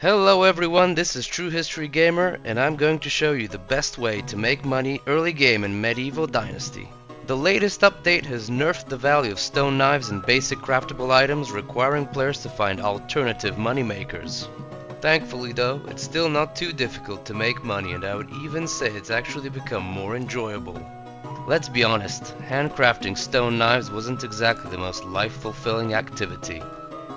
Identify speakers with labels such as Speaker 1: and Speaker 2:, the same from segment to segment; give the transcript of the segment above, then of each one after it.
Speaker 1: Hello everyone, this is True History Gamer, and I'm going to show you the best way to make money early game in Medieval Dynasty. The latest update has nerfed the value of stone knives and basic craftable items, requiring players to find alternative money makers. Thankfully though, it's still not too difficult to make money, and I would even say it's actually become more enjoyable. Let's be honest, handcrafting stone knives wasn't exactly the most life-fulfilling activity.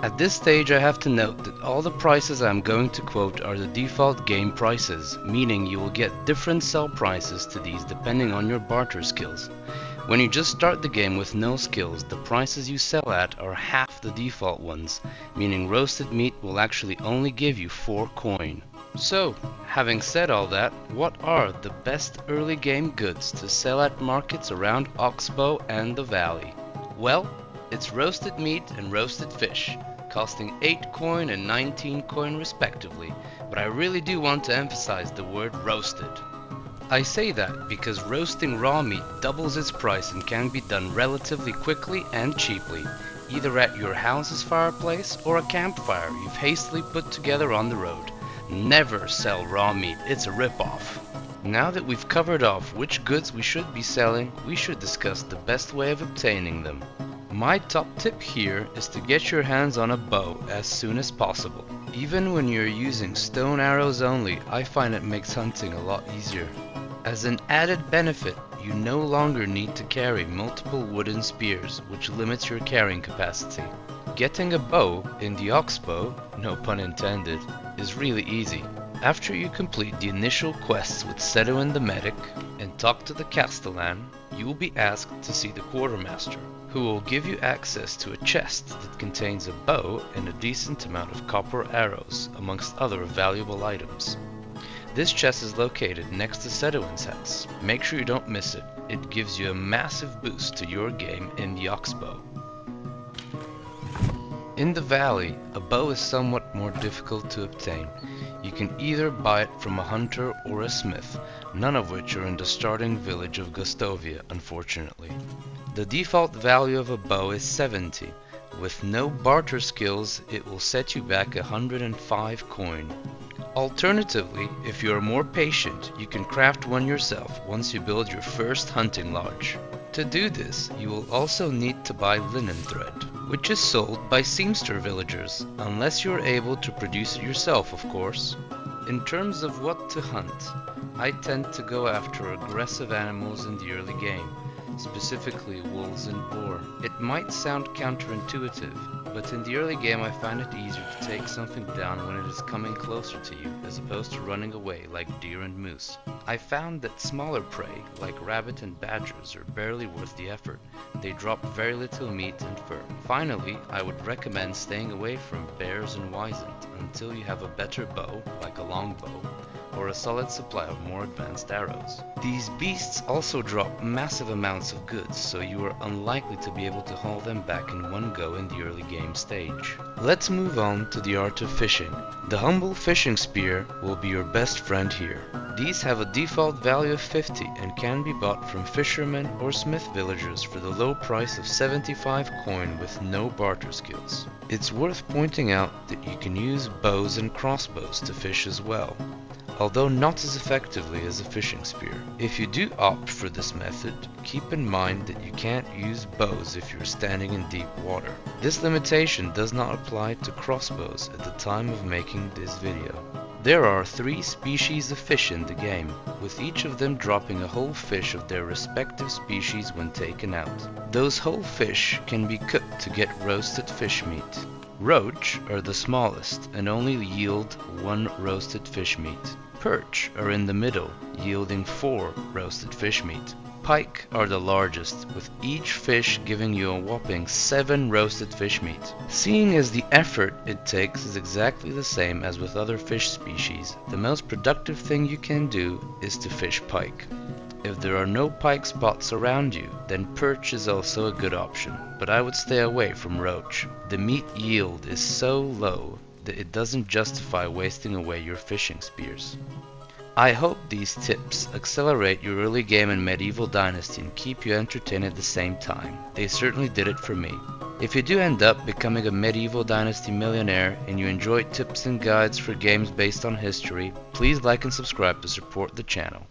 Speaker 1: At this stage I have to note that all the prices I'm going to quote are the default game prices, meaning you will get different sell prices to these depending on your barter skills. When you just start the game with no skills, the prices you sell at are half the default ones, meaning roasted meat will actually only give you 4 coin. So, having said all that, what are the best early game goods to sell at markets around Oxbow and the Valley? Well, it's roasted meat and roasted fish, costing 8 coin and 19 coin respectively, but I really do want to emphasize the word roasted. I say that because roasting raw meat doubles its price and can be done relatively quickly and cheaply, either at your house's fireplace or a campfire you've hastily put together on the road. Never sell raw meat, it's a rip-off. Now that we've covered off which goods we should be selling, we should discuss the best way of obtaining them. My top tip here is to get your hands on a bow as soon as possible. Even when you're using stone arrows only, I find it makes hunting a lot easier. As an added benefit, you no longer need to carry multiple wooden spears, which limits your carrying capacity. Getting a bow in the Oxbow, no pun intended, is really easy. After you complete the initial quests with Sedwin the Medic and talk to the Castellan, you will be asked to see the Quartermaster, who will give you access to a chest that contains a bow and a decent amount of copper arrows, amongst other valuable items. This chest is located next to Sedwin's house. Make sure you don't miss it. It gives you a massive boost to your game in the Oxbow. In the Valley, a bow is somewhat more difficult to obtain. You can either buy it from a hunter or a smith, none of which are in the starting village of Gustovia, unfortunately. The default value of a bow is 70. With no barter skills, it will set you back 105 coin. Alternatively, if you are more patient, you can craft one yourself once you build your first hunting lodge. To do this, you will also need to buy linen thread, which is sold by seamster villagers, unless you're able to produce it yourself, of course. In terms of what to hunt, I tend to go after aggressive animals in the early game, specifically wolves and boar. It might sound counterintuitive, but in the early game I find it easier to take something down when it is coming closer to you, as opposed to running away like deer and moose. I found that smaller prey, like rabbit and badgers, are barely worth the effort. They drop very little meat and fur. Finally, I would recommend staying away from bears and wisent until you have a better bow, like a longbow, or a solid supply of more advanced arrows. These beasts also drop massive amounts of goods, so you are unlikely to be able to haul them back in one go in the early game stage. Let's move on to the art of fishing. The humble fishing spear will be your best friend here. These have a default value of 50 and can be bought from fishermen or smith villagers for the low price of 75 coin with no barter skills. It's worth pointing out that you can use bows and crossbows to fish as well, although not as effectively as a fishing spear. If you do opt for this method, keep in mind that you can't use bows if you're standing in deep water. This limitation does not apply to crossbows at the time of making this video. There are 3 species of fish in the game, with each of them dropping a whole fish of their respective species when taken out. Those whole fish can be cooked to get roasted fish meat. Roach are the smallest and only yield 1 roasted fish meat. Perch are in the middle, yielding 4 roasted fish meat. Pike are the largest, with each fish giving you a whopping 7 roasted fish meat. Seeing as the effort it takes is exactly the same as with other fish species, the most productive thing you can do is to fish pike. If there are no pike spots around you, then perch is also a good option, but I would stay away from roach. The meat yield is so low that it doesn't justify wasting away your fishing spears. I hope these tips accelerate your early game in Medieval Dynasty and keep you entertained at the same time. They certainly did it for me. If you do end up becoming a Medieval Dynasty millionaire and you enjoy tips and guides for games based on history, please like and subscribe to support the channel.